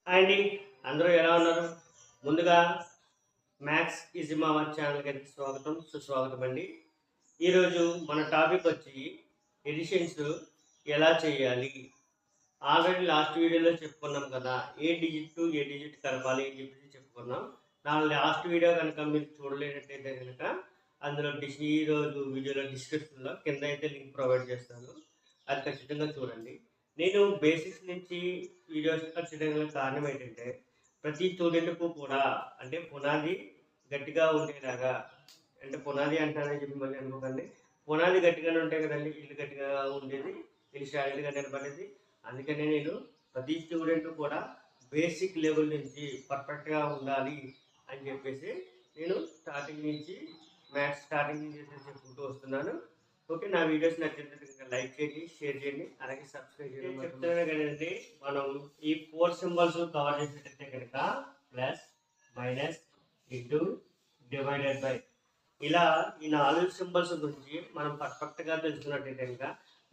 Hi అండి. అందరూ ఎలా ఉన్నారు? ముందుగా మ్యాథ్స్ ఈజ్ అవర్ ఛానల్‌కి స్వాగతం, సుస్వాగతం అండి. ఈరోజు మన టాపిక్ వచ్చి ఎడిషన్స్ ఎలా చేయాలి? ఆల్రెడీ లాస్ట్ వీడియోలో చెప్పుకున్నాం కదా! ఏ డిజిట్ టు ఏ డిజిట్ కలపాలి అని చెప్పేసి చెప్పుకున్నాం. నా లాస్ట్ వీడియో కనుక మీరు చూడలేనట్టయితే గనక అందులో ఈరోజు వీడియోలో డిస్క్రిప్షన్‌లో కింద అయితే లింక్ ప్రొవైడ్ చేస్తాను. అది ఖచ్చితంగా చూడండి. నేను బేసిక్స్ నుంచి వీడియోస్ చేయడానికి కారణం ఏంటంటే, ప్రతి స్టూడెంట్‌కు కూడా అంటే పునాది గట్టిగా ఉండేలాగా అంటే పునాది అంటానని చెప్పి మళ్ళీ అనుకోకండి. పునాది గట్టిగానే ఉంటే కదండీ ఇల్లు గట్టిగా ఉండేది. ఇల్లు స్టాండర్డ్‌గా నిలబడేది. అందుకనే నేను ప్రతి స్టూడెంట్ కూడా బేసిక్ లెవెల్ నుంచి పర్ఫెక్ట్‌గా ఉండాలి అని చెప్పేసి నేను స్టార్టింగ్ నుంచి మ్యాథ్స్ స్టార్టింగ్ నుంచి చెప్పుకుంటూ వస్తున్నాను. ఓకే. నా వీడియోస్ నచ్చినట్లయితే లైక్ చేయండి, షేర్ చేయండి, అలాగే సబ్స్క్రైబ్ చేయండి. నేను చెప్తున్నాను కదండీ, మనం ఈ 4 సింబల్స్ కవర్ చేసేటట్టే కనుక plus, minus, into, divided by ఇలా ఈ 4 సింబల్స్ గురించి మనం పర్ఫెక్ట్‌గా తెలుసుకున్నట్టయితే కనుక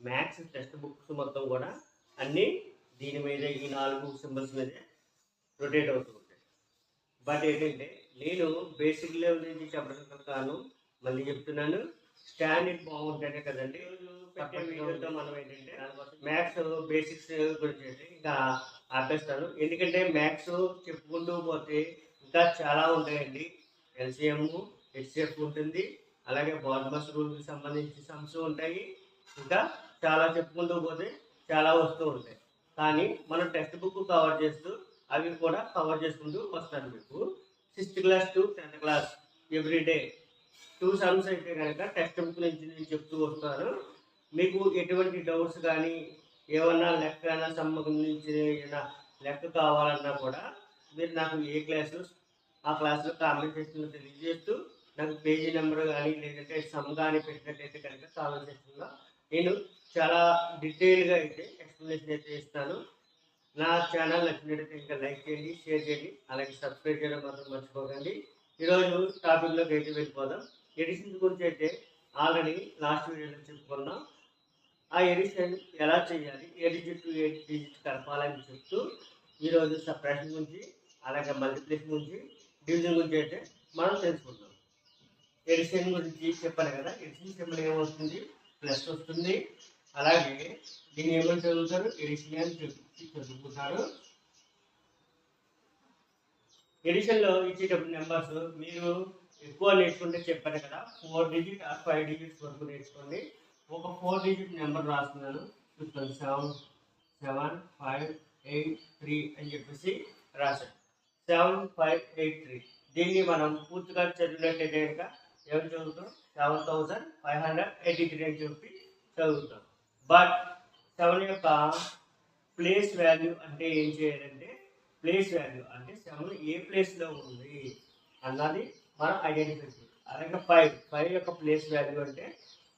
మ్యాథ్స్ టెక్స్ట్ బుక్స్ మొత్తం కూడా అన్నీ దీని మీదే ఈ 4 సింబల్స్ మీదే రొటేట్ అవుతూ ఉంటాయి. బట్ ఏంటంటే నేను బేసిక్ లెవెల్ నుంచి చెప్పడానికి కాను మళ్ళీ చెప్తున్నాను. స్టాండర్డ్ బాగుంటేనే కదండి పెట్టే వీడియోతో మనం ఏంటంటే మ్యాథ్స్ బేసిక్స్ గురించి అయితే ఇంకా ఆపేస్తాను. ఎందుకంటే మ్యాథ్స్ చెప్పుకుంటూ పోతే ఇంకా చాలా ఉంటాయండి. ఎల్సిఎం, హెచ్సిఎఫ్ ఉంటుంది. అలాగే బార్మస్ రూల్కి సంబంధించి సమ్స్ ఉంటాయి. ఇంకా చాలా చెప్పుకుంటూ పోతే చాలా వస్తూ ఉంటాయి. కానీ మనం టెక్స్ట్ బుక్ కవర్ చేస్తూ అవి కూడా కవర్ చేసుకుంటూ వస్తాను మీకు. 6th class to 10th class everyday 2 sums అయితే కనుక టెక్స్ట్ బుక్ నుంచి నేను చెప్తూ వస్తాను. మీకు ఎటువంటి డౌట్స్ కానీ ఏమన్నా లెక్క సంబంధించి ఏదైనా లెక్క కావాలన్నా కూడా మీరు నాకు ఏ క్లాసు ఆ క్లాస్‌లో కామెంట్ సెక్షన్‌లో తెలియజేస్తూ నాకు పేజీ నెంబర్ గానీ లేదంటే సమ్ గానీ పెట్టినట్టయితే కనుక కామెంట్ సెక్షన్‌లో నేను చాలా డీటెయిల్‌గా అయితే ఎక్స్‌ప్లనేషన్ అయితే ఇస్తాను. నా ఛానల్ నచ్చినట్టయితే ఇంకా లైక్ చేయండి, షేర్ చేయండి, అలాగే సబ్స్క్రైబ్ చేయడం మాత్రం మర్చిపోకండి. ఈరోజు టాపిక్‌లోకి అయితే వెళ్ళిపోదాం. ఎడిషన్స్ గురించి అయితే ఆల్రెడీ లాస్ట్ వీడియోలో చెప్పుకున్నాం. ఆ ఎడిషన్ ఎలా చేయాలి? ఏ డిజిట్ టు ఏ డిజిట్ కలపాలని చెప్తూ ఈరోజు సబ్ట్రాక్షన్ గురించి, అలాగే మల్టిప్లికేషన్ గురించి, డివిజన్ గురించి అయితే మనం తెలుసుకుందాం. ఎడిషన్ గురించి చెప్పాను కదా! ఎడిషన్ సింబల్ ఏమొస్తుంది? ప్లస్ వస్తుంది. అలాగే దీన్ని ఏమని చదువుతారు? ఎడిషన్ అని చదువుకుంటారు. ఎడిషన్‌లో ఇచ్చేటప్పుడు నంబర్స్ మీరు ఎక్కువ నేర్చుకుంటే చెప్పాను కదా! 4 డిజిట్ ఆర్ 5 డిజిట్స్ వరకు నేర్చుకోండి. ఒక 4 డిజిట్ నెంబర్ రాస్తున్నాను. చూసుకోండి 7, 7, 5, 8, 3 అని చెప్పేసి రాశాను. 7, 5, 8, 3 దీన్ని మనం పూర్తిగా చదివినట్టయితే కనుక ఏమని చదువుతాం? 7583 అని చెప్పి చదువుతాం. బట్ 7 యొక్క ప్లేస్ వాల్యూ అంటే ఏం చేయాలంటే ప్లేస్ వాల్యూ అంటే 7 ఏ ప్లేస్‌లో ఉంది అన్నది మనం ఐడెంటిఫై చేయాలి. అలాగే 5 యొక్క ప్లేస్ వాల్యూ అంటే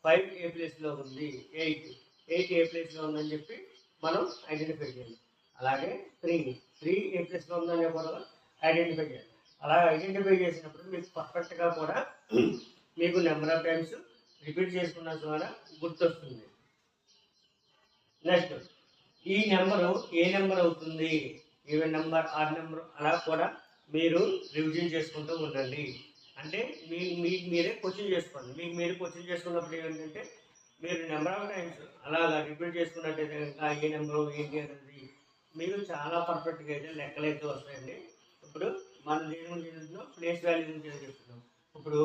5 ఏ ప్లేస్‌లో ఉంది, 8 ఏ ప్లేస్‌లో ఉందని చెప్పి మనం ఐడెంటిఫై చేయాలి. అలాగే 3 ఏ ప్లేస్‌లో ఉందని కూడా ఐడెంటిఫై చేయాలి. అలా ఐడెంటిఫై చేసినప్పుడు మీకు పర్ఫెక్ట్‌గా కూడా మీకు నెంబర్ ఆఫ్ టైమ్స్ రిపీట్ చేసుకున్న ద్వారా గుర్తొస్తుంది. నెక్స్ట్ ఈ నెంబరు ఏ నెంబర్ అవుతుంది? ఈవెన్ నెంబర్, ఆడ్ నెంబర్ అలా కూడా మీరు రివిజన్ చేసుకుంటూ ఉండండి. అంటే మీకు మీరే క్వెషన్ చేసుకోండి. మీకు మీరు క్వెషన్ చేసుకున్నప్పుడు ఏంటంటే మీరు నెంబర్ ఆఫ్ టైమ్స్ అలాగా రిపీట్ చేసుకున్నట్టయితే కనుక ఏ నెంబరు ఏంటి అనేది మీకు చాలా పర్ఫెక్ట్‌గా అయితే లెక్కలైతే వస్తాయండి. ఇప్పుడు మనం దేని గురించి చదువుతున్నాం? ప్లేస్ వాల్యూ గురించి చెప్తున్నాం. ఇప్పుడు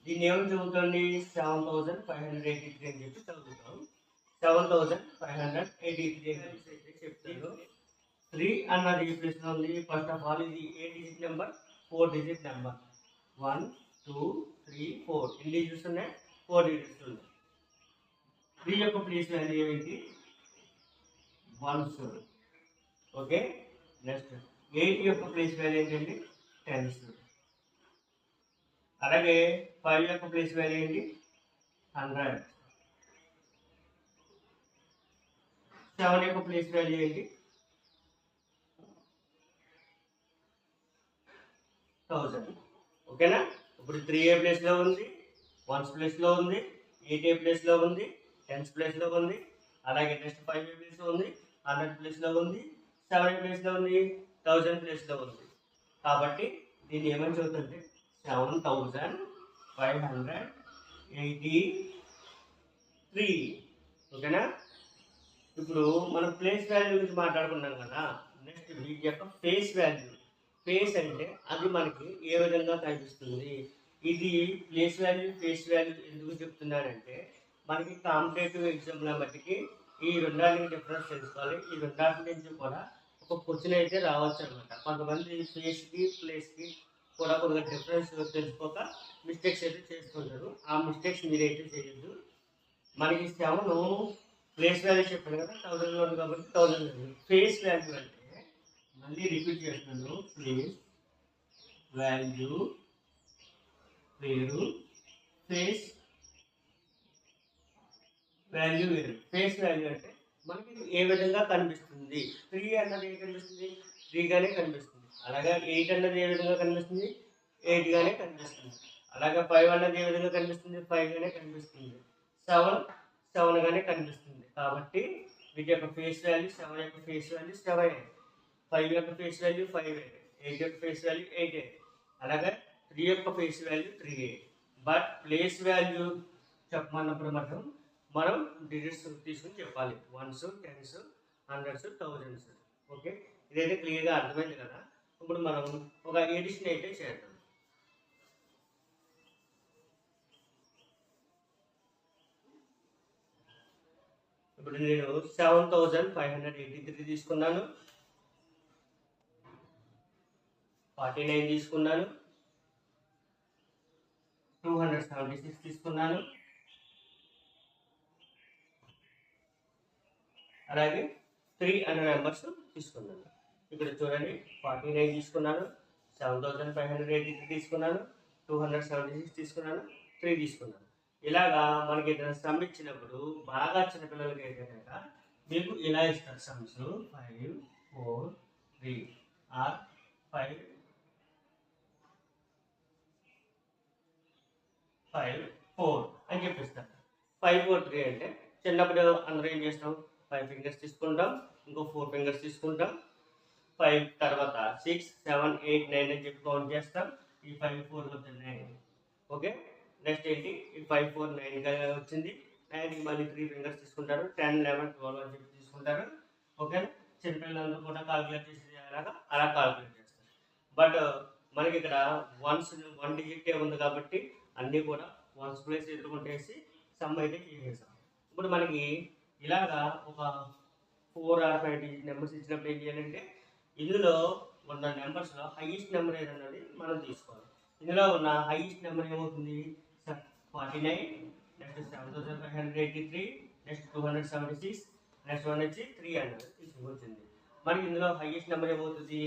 దీన్ని ఏమని చదువుతాండి? 7583 అని చెప్పి చదువుతాం. 7583 అయితే చెప్తాను. 3 అన్నది ఏ ప్లేస్‌లో ఉంది? ఫస్ట్ ఆఫ్ ఆల్ ఇది ఏ డిజిట్ నెంబర్? 4 digit number. 1, 2, 3, 4 ఎన్ని డిజిట్స్ ఉన్నాయి? 4 డిజిట్స్ ఉన్నాయి. 3 యొక్క ప్లేస్ వాల్యూ ఏంటి? వన్స్. ఓకే. నెక్స్ట్ 8 యొక్క ప్లేస్ వాల్యూ ఏంటండి? టెన్స్. అలాగే 5 యొక్క ప్లేస్ వాల్యూ ఏంటి? 100. 7 యొక్క ప్లేస్ వాల్యూ ఏంటి? 1000. ఓకేనా? ఇప్పుడు 3 ఏ ప్లేస్‌లో ఉంది, 1's ప్లేస్‌లో ఉంది, 8 ఏ ప్లేస్‌లో ఉంది, 10's ప్లేస్‌లో ఉంది. అలాగే నెక్స్ట్ 5 ఏ ప్లేస్‌లో ఉంది, 100 ప్లేస్‌లో ఉంది, 7 ఏ ప్లేస్‌లో ఉంది, 1000 ప్లేస్లో ఉంది కాబట్టి దీన్ని ఏమని చదువుతుంటే 7583. ఓకేనా? ఇప్పుడు మనం ప్లేస్ వాల్యూ గురించి మాట్లాడుకున్నాం కదా. నెక్స్ట్ వీటి యొక్క ఫేస్ వాల్యూ. ఫేస్ అంటే అది మనకి ఏ విధంగా కనిపిస్తుంది. ఇది ప్లేస్ వాల్యూ ఫేస్ వాల్యూ ఎందుకు చెప్తున్నానంటే మనకి కాంపిటేటివ్ ఎగ్జామ్ల మట్టికి ఈ రెండాటికి డిఫరెన్స్ తెలుసుకోవాలి. ఈ రెండాటి నుంచి కూడా ఒక క్వశ్చన్ అయితే రావచ్చు అనమాట. కొంతమంది ఫేస్కి ప్లేస్కి కూడా కొద్దిగా డిఫరెన్స్ తెలుసుకోక మిస్టేక్స్ అయితే చేస్తుంటారు. ఆ మిస్టేక్స్ మీరైతే చేయొద్దు. మనకి 7 ప్లేస్ వాల్యూ చెప్పాను కదా 1000లో ఉంది కాబట్టి 1000 వాల్యూ. ఫేస్ వాల్యూ అంటే మళ్ళీ రిపీట్ చేస్తున్నాను. ప్లేస్ వాల్యూ వేరు, ఫేస్ వాల్యూ వేరు. ఫేస్ వాల్యూ అంటే మనకి ఏ విధంగా కనిపిస్తుంది. 3 అన్నది ఏ కనిపిస్తుంది 3 గానే కనిపిస్తుంది. అలాగే 8 అన్నది ఏ విధంగా కనిపిస్తుంది 8 గానే కనిపిస్తుంది. అలాగే 5 అన్నది ఏ విధంగా కనిపిస్తుంది 5 గానే కనిపిస్తుంది. 7 గానే కనిపిస్తుంది. కాబట్టి వీటి యొక్క ఫేస్ వాల్యూ 7 యొక్క ఫేస్ వాల్యూ 7, 5 యొక్క ఫేస్ వాల్యూ 5, 8 యొక్క ఫేస్ వాల్యూ 8, అలాగే 3 యొక్క face value 3. But place value చెప్పమన్నప్పుడు మాత్రం మనం డిజిట్స్ తీసుకుని చెప్పాలి. 1s, 10s, 100s, 1000s. Okay, ఇదైతే క్లియర్గా అర్థమైంది కదా. ఇప్పుడు మనం ఒక ఎడిషన్ అయితే చేద్దాం. ఇప్పుడు నేను 7583 తీసుకున్నాను, 49 తీసుకున్నాను, 276 తీసుకున్నాను, అలాగే 3 అనే నెంబర్స్ తీసుకున్నాను. ఇక్కడ చూడండి 49 తీసుకున్నాను, 7583 తీసుకున్నాను, 276 తీసుకున్నాను, 3 తీసుకున్నాను. ఇలాగా మనకి ఏదైనా సమ్ ఇచ్చినప్పుడు బాగా చిన్నపిల్లలకి అయితే కనుక మీకు ఇలా ఇస్తారు సమ్స్ 5, 4, 3 ఆర్ 5, 5, 4 అని చెప్పిస్తారు. 5, 4, 3 అంటే చిన్నప్పుడు అందరూ ఏం చేస్తాం 5 ఫింగర్స్ తీసుకుంటాం, ఇంకో 4 ఫింగర్స్ తీసుకుంటాం, 5 తర్వాత 6, 7, 8, 9 అని చెప్పి కౌంట్ చేస్తాం. ఈ 5, 4 వచ్చింది 9. ఓకే, నెక్స్ట్ ఏంటి ఈ 5, 4, 9గా వచ్చింది. 9కి మళ్ళీ 3 ఫింగర్స్ తీసుకుంటారు, 10, 11, 12 అని చెప్పి తీసుకుంటారు. ఓకే, చిన్నపిల్లలందరూ కూడా కాల్కులేట్ చేసి అలా కాల్కులేట్ చేస్తారు. బట్ మనకి ఇక్కడ 1 డిజిటే ఉంది కాబట్టి అన్నీ కూడా 1s ప్లేస్ ఎదుర్కొంటేసి సమ్ అయితే చేసేసాం. ఇప్పుడు మనకి ఇలాగా ఒక 4 or 5 డిజిట్ నెంబర్స్ ఇచ్చినప్పుడు ఏం చేయాలంటే ఇందులో ఉన్న నెంబర్స్లో హైయెస్ట్ నెంబర్ ఏదన్నది మనం తీసుకోవాలి. ఇందులో ఉన్న హైయెస్ట్ నెంబర్ ఏమవుతుంది 49, నెక్స్ట్ 7583, నెక్స్ట్ 276, నెక్స్ట్ 1 వచ్చి 3 అన్నది తీసుకొచ్చింది. మనకి ఇందులో హైయెస్ట్ నెంబర్ ఏమవుతుంది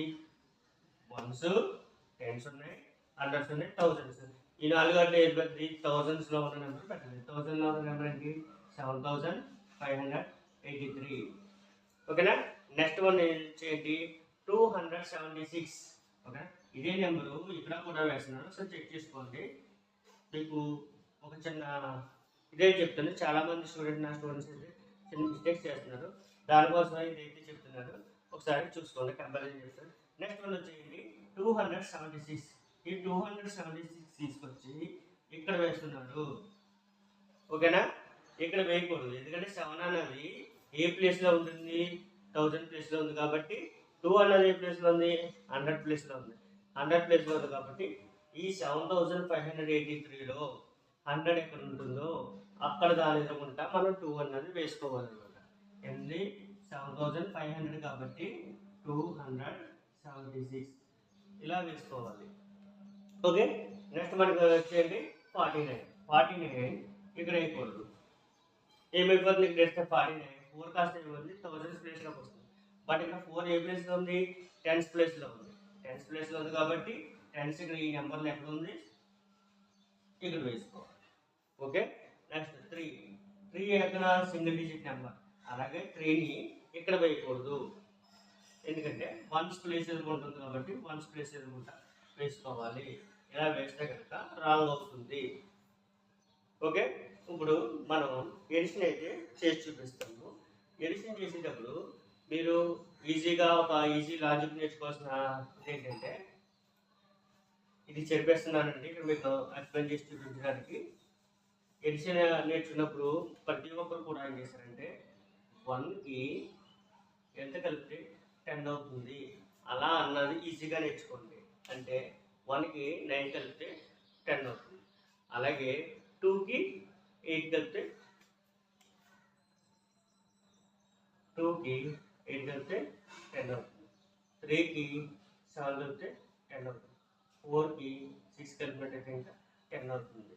1s, 10s ఉన్నాయి, 100s ఉన్నాయి, 1000s. ఈ 4 అంటే ఏది పెద్దది 1000స్లో ఉన్న నెంబర్ పెట్టండి. 1000లో ఉన్న నెంబర్ ఏంటి 7583. ఓకేనా, నెక్స్ట్ వన్ ఏంటి 276. ఓకే, ఇదే నెంబరు ఇక్కడ కూడా వేస్తున్నాను, సో చెక్ చేసుకోండి. మీకు ఒక చిన్న ఇదే చెప్తాను. చాలామంది స్టూడెంట్స్ అయితే చిన్న మిస్టేక్స్ చేస్తున్నారు, దానికోసం ఇదైతే చెప్తున్నారు. ఒకసారి చూసుకోండి, కంపారిజన్ చేస్తాను. నెక్స్ట్ వన్ వచ్చేయండి 276. ఈ 276 తీసుకొచ్చి ఇక్కడ వేస్తున్నారు. ఓకేనా, ఇక్కడ వేయకూడదు ఎందుకంటే 7 అన్నది ఏ ప్లేస్లో ఉంటుంది 1000 ప్లేస్లో ఉంది కాబట్టి 2 అన్నది ఏ ప్లేస్లో ఉంది 100 ప్లేస్లో ఉంది. 100 ప్లేస్లో ఉంది కాబట్టి ఈ 7583లో 100 ఎక్కడ ఉంటుందో అక్కడ దాని ఎదురుకుంటా మనం 2 అన్నది వేసుకోవాలన్నమాట. ఎన్ని 7500 కాబట్టి 276 ఇలా వేసుకోవాలి. ఓకే, నెక్స్ట్ మనకి వచ్చేయండి 49 ఇక్కడ వేయకూడదు. ఏమైపోతుంది ఇక్కడ వేస్తే 49 4 కాస్త ఏమైంది 1000 ప్లేస్లోకి వస్తుంది. బట్ ఇక్కడ 4 ఏ ప్లేస్లో ఉంది 10s ప్లేస్లో ఉంది. 10s ప్లేస్లో ఉంది కాబట్టి 10s ఇక్కడ ఈ నెంబర్లో ఎక్కడ ఉంది ఇక్కడ వేసుకోవాలి. ఓకే, నెక్స్ట్ 3 ఎక్కడ సింగిల్ డిజిట్ నెంబర్, అలాగే 3ని ఇక్కడ వేయకూడదు ఎందుకంటే 1s ప్లేస్ ఎదుర్కొంటుంది కాబట్టి 1s ప్లేస్ ఎదుర్కొంటా వేసుకోవాలి. ఇలా వేస్తే కనుక రాంగ్ అవుతుంది. ఓకే, ఇప్పుడు మనం ఎడిషన్ అయితే చేసి చూపిస్తాము. ఎడిషన్ చేసేటప్పుడు మీరు ఈజీగా ఒక ఈజీ లాజిక్ నేర్చుకోవాల్సిన ఏంటంటే, ఇది చెప్పేస్తున్నానండి ఇక్కడ మీకు ఎక్స్ప్లెయిన్ చేసి చూపించడానికి. ఎడిషన్ నేర్చుకున్నప్పుడు ప్రతి ఒక్కరు కూడా ఏం చేశారంటే 1కి ఎంత కలిపితే 10 అవుతుంది అలా అన్నది ఈజీగా నేర్చుకోండి. అంటే 1కి 9 కలిపితే 10 అవుతుంది. అలాగే 2కి 8 కలిపితే 10 అవుతుంది. 3కి 7 కలిపితే 10 అవుతుంది. 4కి 6 కలిపినట్టయితే ఇంకా 10 అవుతుంది.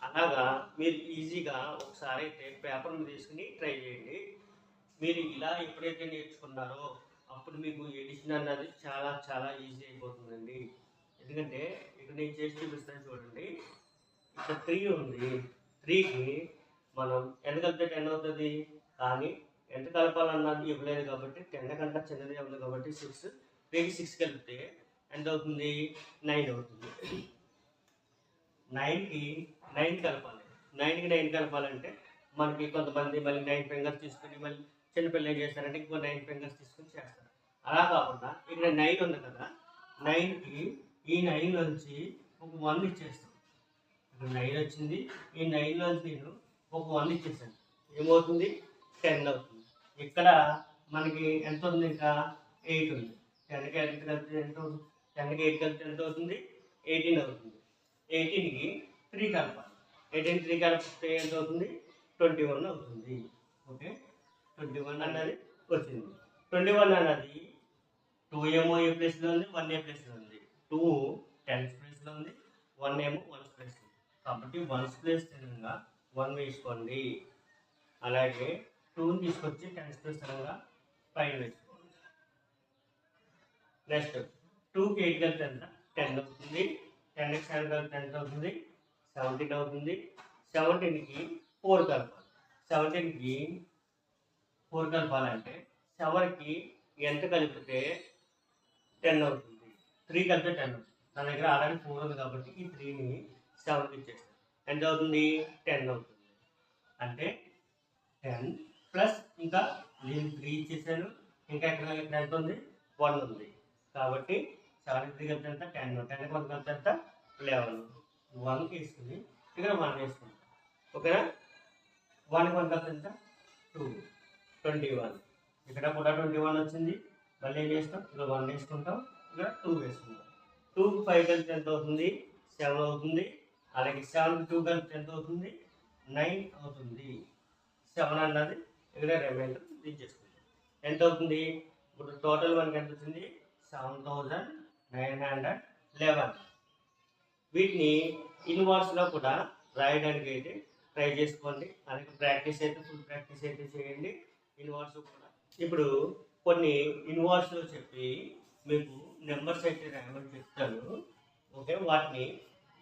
అలాగా మీరు ఈజీగా ఒకసారి అయితే పేపర్ మీద తీసుకుని ట్రై చేయండి. మీరు ఇలా ఎప్పుడైతే నేర్చుకున్నారో అప్పుడు మీకు ఎడిషన్ అన్నది చాలా చాలా ఈజీ అయిపోతుందండి. ఎందుకంటే ఇక్కడ నేను చేసి చూపిస్తాను చూడండి. ఇక్కడ 3 ఉంది. 3కి మనం ఎంత కలిపితే 10 అవుతుంది, కానీ ఎంత కలపాలన్నది ఇవ్వలేదు కాబట్టి 10 కంటే చిన్నది ఇవ్వలేదు కాబట్టి 6. 3కి 6 కలిపితే ఎంత అవుతుంది? 9 అవుతుంది. 9కి 9 కలపాలి. 9కి 9 కలపాలంటే మనకి కొంతమంది మళ్ళీ 9 ఫింగర్స్ తీసుకుని మళ్ళీ చిన్నపిల్లలు ఏం చేస్తారంటే ఇంకో 9 ఫింగర్స్ తీసుకుని చేస్తారు. అలా కాకుండా ఇక్కడ 9 ఉంది కదా, 9కి ఈ 9 నుంచి ఒక 1 ఇచ్చేస్తాం. ఇక్కడ 9 వచ్చింది, ఈ 9 నుంచి నేను ఒక 1 ఇచ్చేసాను. ఏమవుతుంది? 10 అవుతుంది. ఇక్కడ మనకి ఎంత ఉంది? ఇంకా 8 ఉంది. 10కి 8 కలిపితే ఎంత అవుతుంది? 10కి 8 కలిపితే ఎంత అవుతుంది? 18 అవుతుంది. 18కి 3 కలపాలి. 18 3 కలిపితే ఎంత అవుతుంది? 21 అవుతుంది. ఓకే, 21 అన్నది వచ్చింది. 21 అన్నది 2 ఏమో ఏ ప్లేస్లో ఉంది, 1 ఏ ప్లేస్లో ఉంది. 2 10th ప్లేస్లో ఉంది, 1 ఏమో 1th ప్లేస్ ఉంది. కాబట్టి 1th ప్లేస్ తినంగా 1 వేసుకోండి. అలాగే 2ని తీసుకొచ్చి 10th ప్లేస్ తినంగా 5 వేసుకోండి. నెక్స్ట్ 2కి 8 కలిపితే ఎంత? 10 అవుతుంది. 10కి 7 కలిపితే ఎంత అవుతుంది? 17 అవుతుంది. 17కి 4 కలపాలి. 17కి 4 కలపాలంటే 7కి ఎంత కలిపితే 10 అవుతుంది? 3 కలిపితే 10 అవుతుంది. నా దగ్గర ఆల్రెడీ 4 ఉంది కాబట్టి ఈ 3ని 7కి ఇచ్చేస్తాను. ఎంత అవుతుంది? 10 అవుతుంది. అంటే 10 ప్లస్ ఇంకా నేను 3 ఇచ్చేసాను. ఇంకా ఇక్కడ ఎంత ఉంది? 1 ఉంది. కాబట్టి 7కి 3 కలిపితే ఎంత? 10. 10కి 1 కలిపితే ఎంత? 11. 1కి వేసుకుని ఇక్కడ 1 వేసుకుంటాం. ఓకేనా? 1కి 1 కలిపితే ఎంత? 2. 21. ఇక్కడ కూడా 21 వచ్చింది. మళ్ళీ ఏం చేస్తాం? ఇక్కడ 1 వేసుకుంటాం, ఇక్కడ 2 వేసుకుంటాం. 2కి 5 కలిపితే ఎంత అవుతుంది? 7 అవుతుంది. అలాగే 7కి 2 కలిపితే ఎంత అవుతుంది? 9 అవుతుంది. 7 అన్నది ఇక్కడ రిమైండర్ తీసేసుకుంటాం. ఎంత అవుతుంది? ఇప్పుడు టోటల్ మనకి ఎంత వచ్చింది? 7911. వీటిని ఇన్వర్స్లో కూడా రాయడానికి అయితే ట్రై చేసుకోండి. అలాగే ప్రాక్టీస్ అయితే ఫుల్ ప్రాక్టీస్ అయితే చేయండి. ఇన్వర్స్ కూడా ఇప్పుడు కొన్ని ఇన్వర్స్లో చెప్పి మీకు నెంబర్స్ అయితే రాయమని చెప్తాను. ఓకే, వాటిని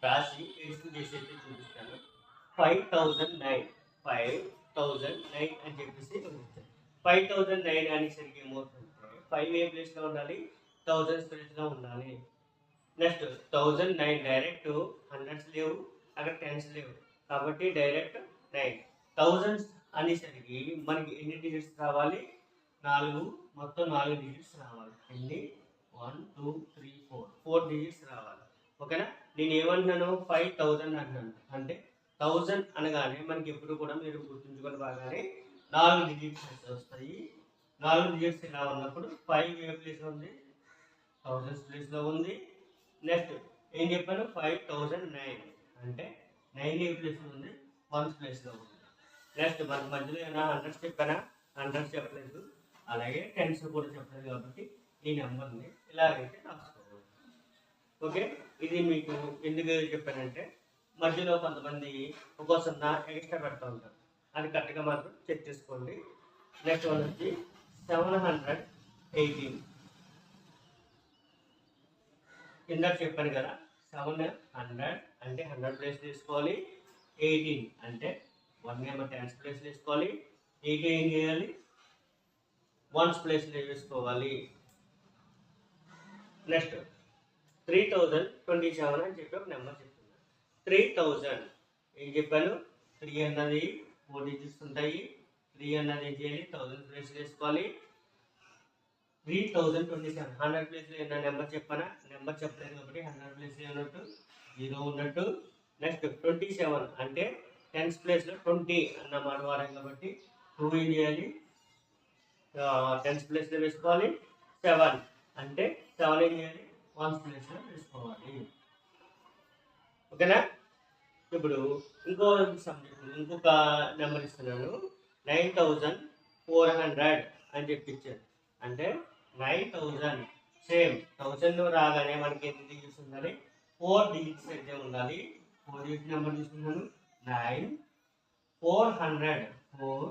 రాసి ఎడిషన్ చేసి అయితే చూపిస్తాను. 5009 5009 అని చెప్పేసి చూపిస్తాను. 5009 అనేసరికి ఏమవుతుందంటే 5 ఏ ప్లేస్లో ఉండాలి? 1000 ప్లేస్లో ఉండాలి. నెక్స్ట్ 1009 డైరెక్ట్ హండ్రెడ్స్ లేవు, అక్కడ టెన్స్ లేవు కాబట్టి డైరెక్ట్ 9. 1000 అనేసరికి మనకి ఎన్ని డిజిట్స్ రావాలి? 4, మొత్తం 4 డిజిట్స్ రావాలి. ఎన్ని? 1 2 3 4 డిజిట్స్ రావాలి. ఓకేనా? నేను ఏమంటున్నాను? 5000 అంటున్నాను. అంటే 1000 అనగానే మనకి ఎప్పుడు కూడా మీరు గుర్తుంచుకొని బాగానే 4 డిజిట్స్ వస్తాయి. 4 డిజిట్స్ ఇలా ఉన్నప్పుడు 5 ఏ ప్లేస్లో ఉంది? 1000 ప్లేస్లో ఉంది. నెక్స్ట్ ఏం చెప్పాను? 5009 అంటే 9 ఏ ప్లేస్లో ఉంది? 1 ప్లేస్లో ఉంది. నెక్స్ట్ మనకి మధ్యలో ఏమైనా హండ్రెడ్స్ చెప్పానా? హండ్రెడ్స్ చెప్పలేదు. అలాగే టెన్స్ కూడా చెప్పలేదు కాబట్టి ఈ నెంబర్ని ఇలాగైతే రాసుకోవాలి. ఓకే, ఇది మీకు ఎందుకు చెప్పానంటే మధ్యలో కొంతమంది ఒక్కో 0 ఎక్స్ట్రా పెడతా ఉంటారు. అది కరెక్ట్గా మాత్రం చెక్ చేసుకోండి. నెక్స్ట్ వన్ వచ్చి 718. ఇందాక చెప్పాను కదా, 700 అంటే 100 ప్లేస్ తీసుకోవాలి. 18 అంటే 1 ఏమో 10 ప్లేస్ తీసుకోవాలి. 18 ఏం చేయాలి? 1 ప్లేస్లో వేసుకోవాలి. నెక్స్ట్ 3027 అని చెప్పి ఒక నెంబర్ చెప్తున్నాను. 3000 ఏం చెప్పాను? 3 అన్నది 4 డిజిట్స్ ఉంటాయి. 3 అన్నది ఏం చేయాలి? 1000 ప్లేస్ వేసుకోవాలి. 3027. 100 ప్లేస్లో ఏమైనా నెంబర్ చెప్పానా? నెంబర్ చెప్పలేదు కాబట్టి 100 ప్లేస్లో ఉన్నట్టు 0 ఉన్నట్టు. నెక్స్ట్ 27 అంటే 10th ప్లేస్లో 20 అన్నమాట వాడాం కాబట్టి 2 ఏం చేయాలి? 10th ప్లేస్లో వేసుకోవాలి. 7 అంటే 7 ఏం చేయాలి? 1st ప్లేస్లో వేసుకోవాలి. ఓకేనా? ఇప్పుడు ఇంకొక నెంబర్ ఇస్తున్నాను. 9400 అని చెప్పిచ్చారు. అంటే 9000 సేమ్ 1000 రాగానే మనకి ఎన్ని డిజిట్స్ ఉండాలి? 4 డిజిట్స్ అయితే ఉండాలి. 4 డిజిట్ నెంబర్ తీసుకున్నాను. 9400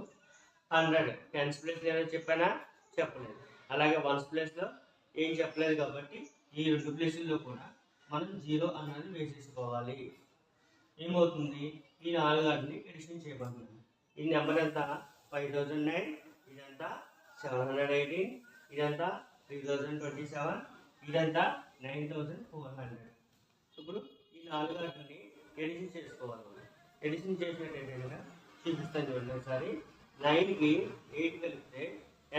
10th ప్లేస్ ఏమైనా చెప్పానా? చెప్పలేదు. అలాగే 1st ప్లేస్లో ఏం చెప్పలేదు కాబట్టి ఈ 2 ప్లేసుల్లో కూడా మనం 0 అన్నది వేసేసుకోవాలి. ఏమవుతుంది? ఈ 4 వాటిని ఎడిషన్ చేయబడుతుంది. ఈ నెంబర్ ఎంత? 5009, ఇదంతా 718, ఇదంతా 3027, ఇదంతా 9400. ఇప్పుడు ఈ 4 వాటిని ఎడిషన్ చేసుకోవాలి. ఎడిషన్ చేసినట్టు చూపిస్తాను చూడండి ఒకసారి. 9కి 8 కలిపితే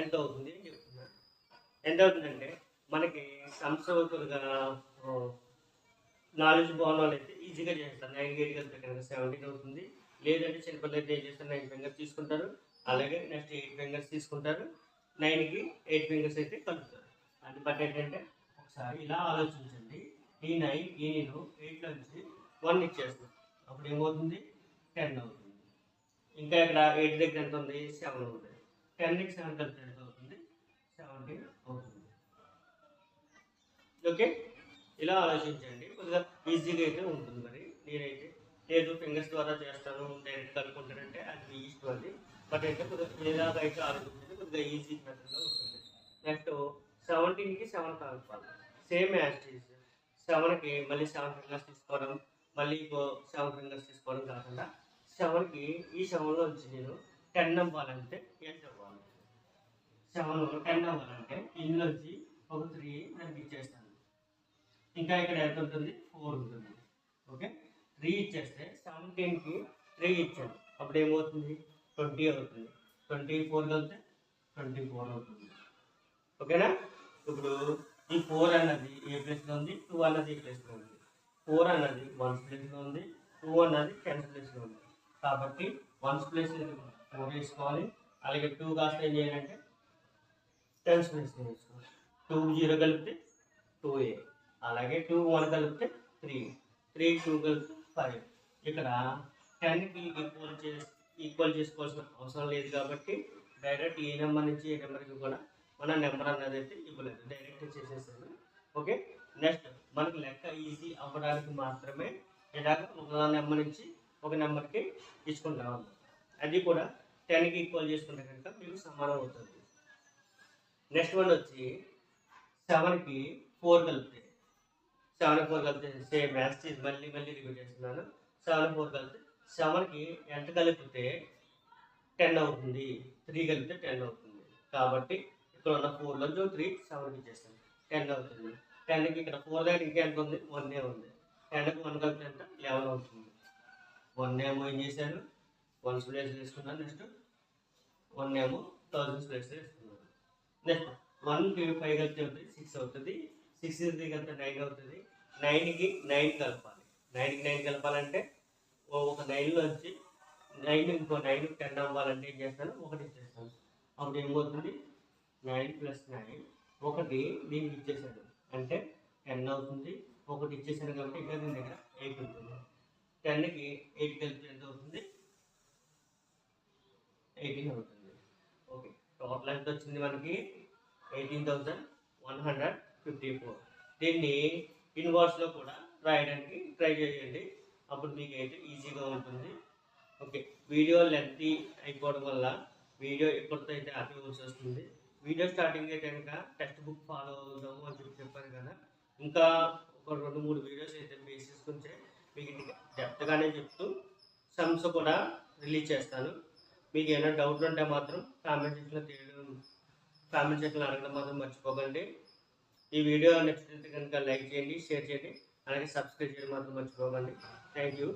ఎంత అవుతుంది అని చెప్తున్నాను. ఎంత అవుతుందంటే మనకి సంవత్సరంగా నాలెడ్జ్ బాగున్న వాళ్ళు అయితే ఈజీగా చేస్తారు. 9కి 8 కలిపితే కనుక 17 అవుతుంది. లేదంటే చిన్నపిల్లలు అయితే ఏం చేస్తారు? 9 ఫింగర్స్ తీసుకుంటారు. అలాగే నెక్స్ట్ 8 ఫింగర్స్ తీసుకుంటారు. 9కి 8 ఫింగర్స్ అయితే కలుపుతారు. అది బట్ ఏంటంటే ఒకసారి ఇలా ఆలోచించండి. ఈ 9 నేను 8 నుంచి 1 ఇచ్చేస్తాను. అప్పుడు ఏమవుతుంది? 10 అవుతుంది. ఇంకా ఇక్కడ 8 దగ్గర ఎంత ఉంది? 7 ఉంది. 10కి 7 కలిపితే ఎంత అవుతుంది? 17 అవుతుంది. ఓకే, ఇలా ఆలోచించండి. కొద్దిగా ఈజీగా అయితే ఉంటుంది. మరి నేనైతే లేదు ఫింగర్స్ ద్వారా చేస్తాను, డైరెక్ట్ కలుపుకుంటానంటే అది మీ ఇష్టం. అది బట్ అయితే కొద్దిగా ఎలాగైతే ఆలోచించండి, కొద్దిగా ఈజీ మెథడ్లో ఉంటుంది. నెక్స్ట్ 17కి 7 కలపాలి. సేమ్ యాజ్ 7కి మళ్ళీ 7 ఫింగర్స్ తీసుకోవడం, మళ్ళీ 7 ఫింగర్స్ తీసుకోవడం కాకుండా 7కి ఈ 7లో వచ్చి నేను 10 అవ్వాలంటే ఎంత అవ్వాలి? 7 10 అవ్వాలంటే ఇందులోంచి ఒక 3 దానికి ఇచ్చేస్తాను. ఇంకా ఇక్కడ ఎంత ఉంటుంది? 4 ఉంటుంది. ఓకే, 3 ఇచ్చేస్తే 17కి 3 ఇచ్చాను. అప్పుడు ఏమవుతుంది? 20 అవుతుంది. 24 కలిపితే 24 అవుతుంది. ఓకేనా? ఇప్పుడు ఈ 4 అన్నది ఏ ప్లేస్లో ఉంది? 2 అన్నది ఏ ప్లేస్లో ఉంది? 4 అన్నది 1st ప్లేస్లో ఉంది. 2 అన్నది 10th ప్లేస్లో ఉంది. కాబట్టి 1st ప్లేస్లో 4 వేసుకోవాలి. అలాగే 2 కాస్త ఏం చేయాలంటే 10th ప్లేస్లో వేసుకోవాలి. 2 0 కలిపితే 2a. అలాగే 2 1 కలిపితే 3, 3 2 కలిపితే 5. ఇక్కడ 10కి ఈక్వల్ చేసుకోవాల్సిన అవసరం లేదు కాబట్టి డైరెక్ట్ ఏ నెంబర్ నుంచి ఏ నెంబర్కి కూడా మన నెంబర్ అన్నది అయితే ఇవ్వలేదు, డైరెక్ట్ చేసేసాను. ఓకే, నెక్స్ట్ మనకి లెక్క ఈజీ అవ్వడానికి మాత్రమే ఇలాగ ఒక నెంబర్ నుంచి ఒక నెంబర్కి తీసుకుంటాం. అది కూడా 10కి ఈక్వల్ చేసుకుంటే కనుక మీకు సమానం అవుతుంది. నెక్స్ట్ వన్ వచ్చి 7కి 4 కలిపితే 7కి 4 కలిపితే సేమ్ మ్యాథ్స్ మళ్ళీ రిపీట్ చేస్తున్నాను. 7కి 4 కలిపితే 7కి ఎంత కలిపితే 10 అవుతుంది. 3 కలిపితే 10 అవుతుంది. కాబట్టి ఇక్కడ ఉన్న 4లో 3 7కి ఇచ్చేస్తాను. 10 అవుతుంది. 10కి ఇక్కడ 4 దగ్గర ఇంకా ఎంత ఉంది? 1 ఉంది. 10కి 1 కలిపితే ఎంత? 11 అవుతుంది. 1 ఏమో ఏం చేశాను? 1st ప్లేస్ వేసుకున్నాను. నెక్స్ట్ 1 ఏమో 1000th ప్లేస్ వేసుకున్నాను. నెక్స్ట్ 1కి 5 కలిపితే 6 అవుతుంది. 6 కలిపితే 9 అవుతుంది. 9కి 9 కలపాలి. 9కి 9 కలపాలంటే ఒక 9లోంచి 9 ఇంకో 9 10 అవ్వాలంటే ఏం చేస్తాను? 1 ఇచ్చేస్తాను. అప్పుడు ఏమవుతుంది? 9 + 9 1 దీనికి ఇచ్చేసాడు అంటే 10 అవుతుంది. 1 ఇచ్చేసాను కాబట్టి ఇంకా దీని దగ్గర 8 ఉంటుంది. 10కి 8 కలిపి ఎంత అవుతుంది? 18 అవుతుంది. ఓకే, టోటల్ ఎంత వచ్చింది మనకి? 18,154. దీన్ని ఇన్వర్స్లో కూడా రాయడానికి ట్రై చేయండి. అప్పుడు మీకు అయితే ఈజీగా ఉంటుంది. ఓకే, వీడియో లెంతీ అయిపోవడం వల్ల వీడియో ఎప్పటితో అయితే ఆపేయవలసి వస్తుంది. వీడియో స్టార్టింగ్ అయితే కనుక టెక్స్ట్ బుక్ ఫాలో అవుదాము అని చెప్పాను కదా. ఇంకా ఒక 2-3 వీడియోస్ అయితే బేస్ చేసుకుంటే మీకు డెప్త్గానే చెప్తూ సమ్స్ కూడా రిలీజ్ చేస్తాను. మీకు ఏమైనా డౌట్ ఉంటే మాత్రం కామెంట్ సెక్షన్లో అడగడం మాత్రం మర్చిపోకండి. ఈ వీడియో నచ్చితే కనుక లైక్ చేయండి, షేర్ చేయండి, అలాగే సబ్స్క్రైబ్ చేయడం మాత్రం మర్చిపోకండి. Thank you.